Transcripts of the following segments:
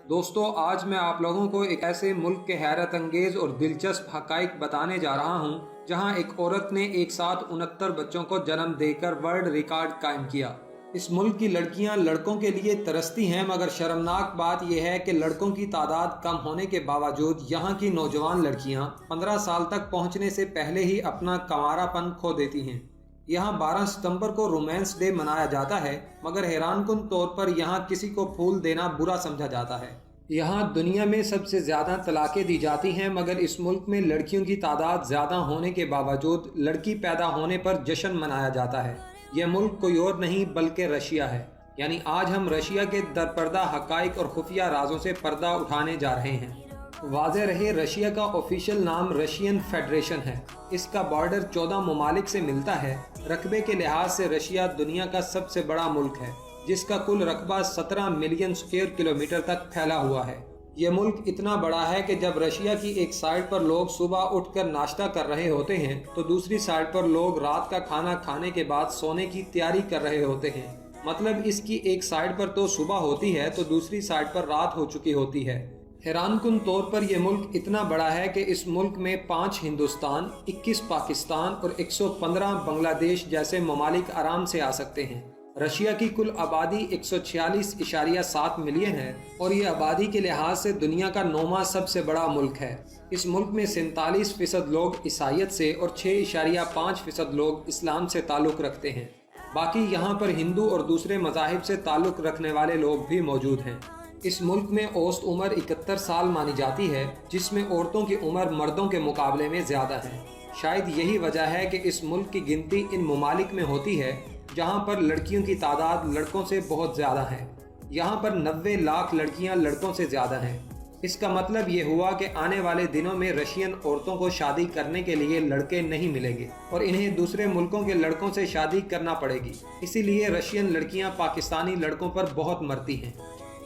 दोस्तों, आज मैं आप लोगों को एक ऐसे मुल्क के हैरत अंगेज और दिलचस्प हकाइक बताने जा रहा हूँ जहाँ एक औरत ने एक साथ 69 बच्चों को जन्म देकर वर्ल्ड रिकॉर्ड कायम किया। इस मुल्क की लड़कियाँ लड़कों के लिए तरसती हैं, मगर शर्मनाक बात यह है कि लड़कों की तादाद कम होने के बावजूद यहाँ की नौजवान लड़कियाँ 15 साल तक पहुँचने से पहले ही अपना कंवारापन खो देती हैं। यहाँ 12 सितंबर को रोमांस डे मनाया जाता है, मगर हैरानकुन तौर पर यहाँ किसी को फूल देना बुरा समझा जाता है। यहाँ दुनिया में सबसे ज़्यादा तलाक़ें दी जाती हैं, मगर इस मुल्क में लड़कियों की तादाद ज़्यादा होने के बावजूद लड़की पैदा होने पर जश्न मनाया जाता है। यह मुल्क कोई और नहीं बल्कि रशिया है। यानी आज हम रशिया के दरपर्दा हक़ाइक़ और खुफिया राजों से पर्दा उठाने जा रहे हैं। वाज़ेह रहे, रशिया का ऑफिशियल नाम रशियन फेडरेशन है। इसका बॉर्डर 14 ममालिक से मिलता है। रकबे के लिहाज से रशिया दुनिया का सबसे बड़ा मुल्क है, जिसका कुल रकबा 17 मिलियन स्क्वायर किलोमीटर तक फैला हुआ है। यह मुल्क इतना बड़ा है कि जब रशिया की एक साइड पर लोग सुबह उठकर नाश्ता कर रहे होते हैं तो दूसरी साइड पर लोग रात का खाना खाने के बाद सोने की तैयारी कर रहे होते हैं। मतलब इसकी एक साइड पर तो सुबह होती है तो दूसरी साइड पर रात हो चुकी होती है। हैरानकुन तौर पर यह मुल्क इतना बड़ा है कि इस मुल्क में 5 हिंदुस्तान, 21 पाकिस्तान और 115 बांग्लादेश जैसे ममालिक आराम से आ सकते हैं। रशिया की कुल आबादी 146.7 मिलियन है और ये आबादी के लिहाज से दुनिया का 9वां सबसे बड़ा मुल्क है। इस मुल्क में 47% लोग ईसाईयत से और 6.5% लोग इस्लाम से ताल्लुक़ रखते हैं। बाकी यहाँ पर हिंदू और दूसरे मज़ाहिब से ताल्लुक़ रखने वाले लोग भी मौजूद हैं। इस मुल्क में औसत उम्र 71 साल मानी जाती है, जिसमें औरतों की उम्र मर्दों के मुकाबले में ज़्यादा है। शायद यही वजह है कि इस मुल्क की गिनती इन ममालिक में होती है जहाँ पर लड़कियों की तादाद लड़कों से बहुत ज़्यादा है। यहाँ पर 90 लाख लड़कियाँ लड़कों से ज़्यादा हैं। इसका मतलब ये हुआ कि आने वाले दिनों में रशियन औरतों को शादी करने के लिए लड़के नहीं मिलेंगे और इन्हें दूसरे मुल्कों के लड़कों से शादी करना पड़ेगी। इसीलिए रशियन लड़कियाँ पाकिस्तानी लड़कों पर बहुत मरती हैं।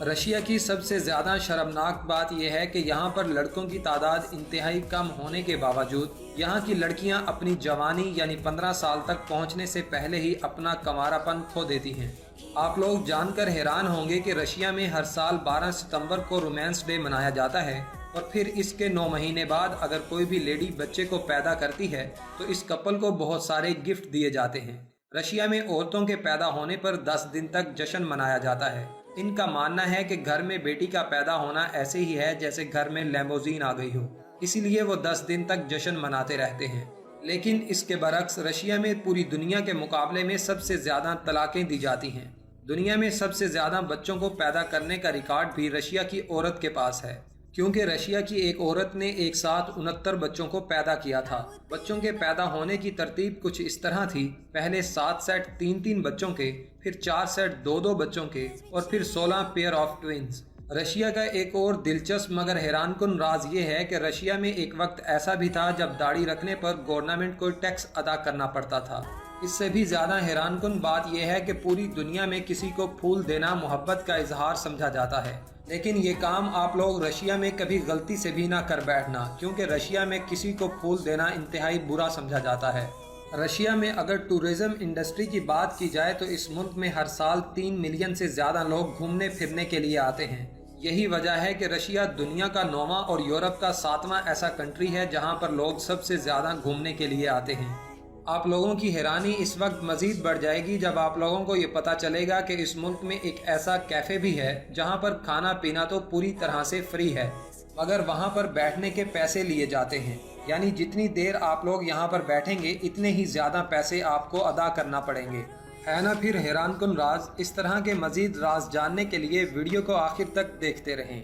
रशिया की सबसे ज़्यादा शर्मनाक बात यह है कि यहाँ पर लड़कों की तादाद इंतहाई कम होने के बावजूद यहाँ की लड़कियाँ अपनी जवानी यानी 15 साल तक पहुँचने से पहले ही अपना कंवारापन खो देती हैं। आप लोग जानकर हैरान होंगे कि रशिया में हर साल 12 सितंबर को रोमांस डे मनाया जाता है और फिर इसके 9 महीने बाद अगर कोई भी लेडी बच्चे को पैदा करती है तो इस कपल को बहुत सारे गिफ्ट दिए जाते हैं। रशिया में औरतों के पैदा होने पर 10 दिन तक जश्न मनाया जाता है। इनका मानना है कि घर में बेटी का पैदा होना ऐसे ही है जैसे घर में लैम्बोर्गिनी आ गई हो, इसीलिए वो 10 दिन तक जश्न मनाते रहते हैं। लेकिन इसके बरक्स रशिया में पूरी दुनिया के मुकाबले में सबसे ज़्यादा तलाक़ें दी जाती हैं। दुनिया में सबसे ज़्यादा बच्चों को पैदा करने का रिकॉर्ड भी रशिया की औरत के पास है, क्योंकि रशिया की एक औरत ने एक साथ 69 बच्चों को पैदा किया था। बच्चों के पैदा होने की तरतीब कुछ इस तरह थी: पहले 7 सेट 3-3 बच्चों के, फिर 4 सेट 2-2 बच्चों के और फिर 16 पेयर ऑफ ट्विंस। रशिया का एक और दिलचस्प मगर हैरानकुन राज ये है कि रशिया में एक वक्त ऐसा भी था जब दाढ़ी रखने पर गवर्नमेंट को टैक्स अदा करना पड़ता था। इससे भी ज़्यादा हैरानकुन बात यह है कि पूरी दुनिया में किसी को फूल देना मोहब्बत का इजहार समझा जाता है। लेकिन ये काम आप लोग रशिया में कभी गलती से भी ना कर बैठना, क्योंकि रशिया में किसी को फूल देना इंतहाई बुरा समझा जाता है। रशिया में अगर टूरिज़्म इंडस्ट्री की बात की जाए तो इस मुल्क में हर साल 3 मिलियन से ज़्यादा लोग घूमने फिरने के लिए आते हैं। यही वजह है कि रशिया दुनिया का 9वां और यूरोप का 7वां ऐसा कंट्री है जहां पर लोग सबसे ज़्यादा घूमने के लिए आते हैं। आप लोगों की हैरानी इस वक्त मज़ीद बढ़ जाएगी जब आप लोगों को ये पता चलेगा कि इस मुल्क में एक ऐसा कैफ़े भी है जहां पर खाना पीना तो पूरी तरह से फ्री है, मगर वहां पर बैठने के पैसे लिए जाते हैं। यानी जितनी देर आप लोग यहाँ पर बैठेंगे इतने ही ज़्यादा पैसे आपको अदा करना पड़ेंगे। है ना फिर हैरानकुन राज। इस तरह के मज़ीद राज जानने के लिए वीडियो को आखिर तक देखते रहें।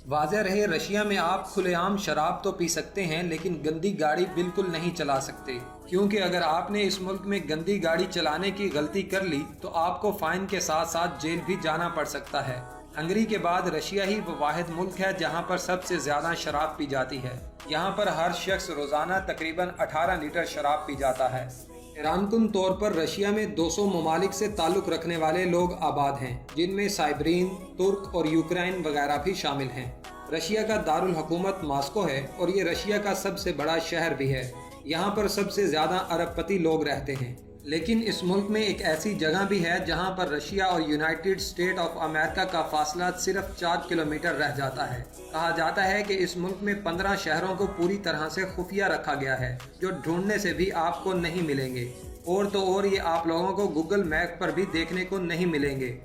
वाज़ेह रहे, रशिया में आप खुलेआम शराब तो पी सकते हैं लेकिन गंदी गाड़ी बिल्कुल नहीं चला सकते, क्योंकि अगर आपने इस मुल्क में गंदी गाड़ी चलाने की गलती कर ली तो आपको फाइन के साथ साथ जेल भी जाना पड़ सकता है। हंगरी के बाद रशिया ही वो वाहिद मुल्क है जहां पर सबसे ज़्यादा शराब पी जाती है। यहां पर हर शख्स रोज़ाना तकरीबन 18 लीटर शराब पी जाता है। हैरानकुन तौर पर रशिया में 200 ममालिक से ताल्लुक़ रखने वाले लोग आबाद हैं, जिनमें साइबरीन, तुर्क और यूक्रेन वगैरह भी शामिल हैं। रशिया का दारुल हुकूमत मॉस्को है और ये रशिया का सबसे बड़ा शहर भी है। यहाँ पर सबसे ज़्यादा अरबपति लोग रहते हैं। लेकिन इस मुल्क में एक ऐसी जगह भी है जहां पर रशिया और यूनाइटेड स्टेट ऑफ अमेरिका का फासला सिर्फ 4 किलोमीटर रह जाता है। कहा जाता है कि इस मुल्क में 15 शहरों को पूरी तरह से खुफिया रखा गया है, जो ढूंढने से भी आपको नहीं मिलेंगे, और तो और ये आप लोगों को गूगल मैप पर भी देखने को नहीं मिलेंगे।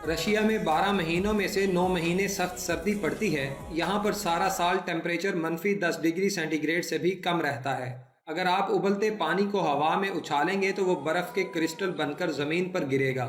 रशिया में 12 महीनों में से 9 महीने सख्त सर्दी पड़ती है। यहाँ पर सारा साल टेम्परेचर -10 डिग्री सेंटीग्रेड से भी कम रहता है। अगर आप उबलते पानी को हवा में उछालेंगे तो वो बर्फ़ के क्रिस्टल बनकर ज़मीन पर गिरेगा।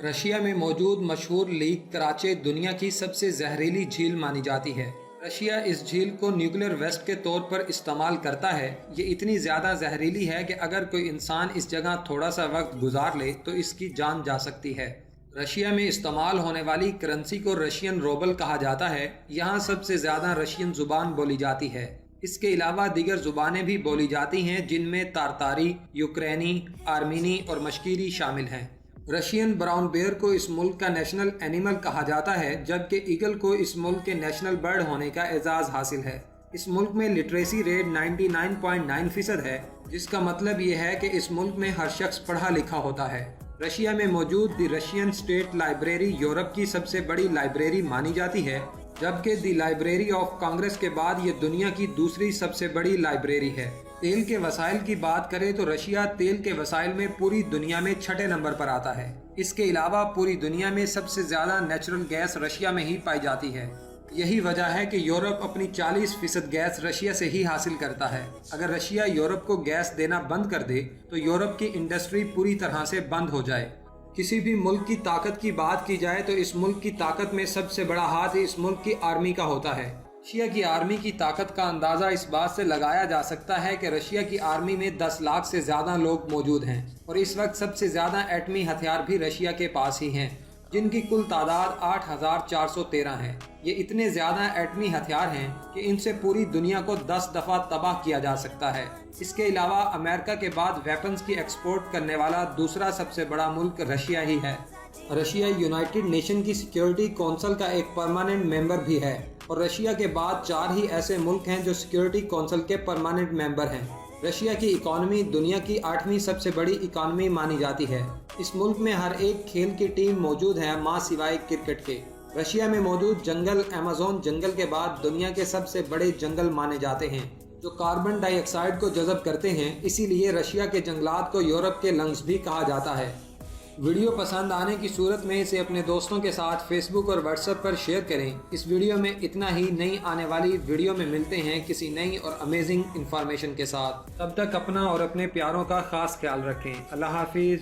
रशिया में मौजूद मशहूर लेक कराचे दुनिया की सबसे जहरीली झील मानी जाती है। रशिया इस झील को न्यूक्लियर वेस्ट के तौर पर इस्तेमाल करता है। ये इतनी ज़्यादा जहरीली है कि अगर कोई इंसान इस जगह थोड़ा सा वक्त गुजार ले तो इसकी जान जा सकती है। रशिया में इस्तेमाल होने वाली करेंसी को रशियन रूबल कहा जाता है। यहाँ सबसे ज़्यादा रशियन ज़ुबान बोली जाती है। इसके अलावा दीगर ज़ुबानें भी बोली जाती हैं, जिनमें तारतारी, यूक्रेनी, आर्मीनी और मशकीरी शामिल हैं। रशियन ब्राउन बेयर को इस मुल्क का नेशनल एनिमल कहा जाता है, जबकि ईगल को इस मुल्क के नेशनल बर्ड होने का एजाज़ हासिल है। इस मुल्क में लिटरेसी रेट 99.9% है, जिसका मतलब ये है कि इस मुल्क में हर शख्स पढ़ा लिखा होता है। रशिया में मौजूद the Russian state library Europe की सबसे बड़ी लाइब्रेरी मानी जाती है, जबकि द लाइब्रेरी ऑफ कांग्रेस के बाद ये दुनिया की दूसरी सबसे बड़ी लाइब्रेरी है। तेल के वसाइल की बात करें तो रशिया तेल के वसाइल में पूरी दुनिया में 6ठे नंबर पर आता है। इसके अलावा पूरी दुनिया में सबसे ज़्यादा नेचुरल गैस रशिया में ही पाई जाती है। यही वजह है कि यूरोप अपनी 40% गैस रशिया से ही हासिल करता है। अगर रशिया यूरोप को गैस देना बंद कर दे तो यूरोप की इंडस्ट्री पूरी तरह से बंद हो जाए। किसी भी मुल्क की ताकत की बात की जाए तो इस मुल्क की ताकत में सबसे बड़ा हाथ इस मुल्क की आर्मी का होता है। रशिया की आर्मी की ताकत का अंदाज़ा इस बात से लगाया जा सकता है कि रशिया की आर्मी में 10 लाख से ज़्यादा लोग मौजूद हैं और इस वक्त सबसे ज़्यादा एटमी हथियार भी रशिया के पास ही हैं, जिनकी कुल तादाद 8,413 है। ये इतने ज़्यादा एटमी हथियार हैं कि इनसे पूरी दुनिया को 10 दफ़ा तबाह किया जा सकता है। इसके अलावा अमेरिका के बाद वेपन्स की एक्सपोर्ट करने वाला दूसरा सबसे बड़ा मुल्क रशिया ही है। रशिया यूनाइटेड नेशन की सिक्योरिटी काउंसिल का एक परमानेंट मेंबर भी है और रशिया के बाद 4 ही ऐसे मुल्क हैं जो सिक्योरिटी काउंसिल के परमानेंट मेंबर हैं। रशिया की इकॉनमी दुनिया की 8वीं सबसे बड़ी इकॉनमी मानी जाती है। इस मुल्क में हर एक खेल की टीम मौजूद है, मां सिवाय क्रिकेट के। रशिया में मौजूद जंगल अमेज़न जंगल के बाद दुनिया के सबसे बड़े जंगल माने जाते हैं, जो कार्बन डाइऑक्साइड को जज़ब करते हैं। इसीलिए रशिया के जंगलात को यूरोप के लंग्स भी कहा जाता है। वीडियो पसंद आने की सूरत में इसे अपने दोस्तों के साथ फेसबुक और व्हाट्सएप पर शेयर करें। इस वीडियो में इतना ही। नई आने वाली वीडियो में मिलते हैं किसी नई और अमेजिंग इन्फॉर्मेशन के साथ। तब तक अपना और अपने प्यारों का खास ख्याल रखें। अल्लाह हाफिज़।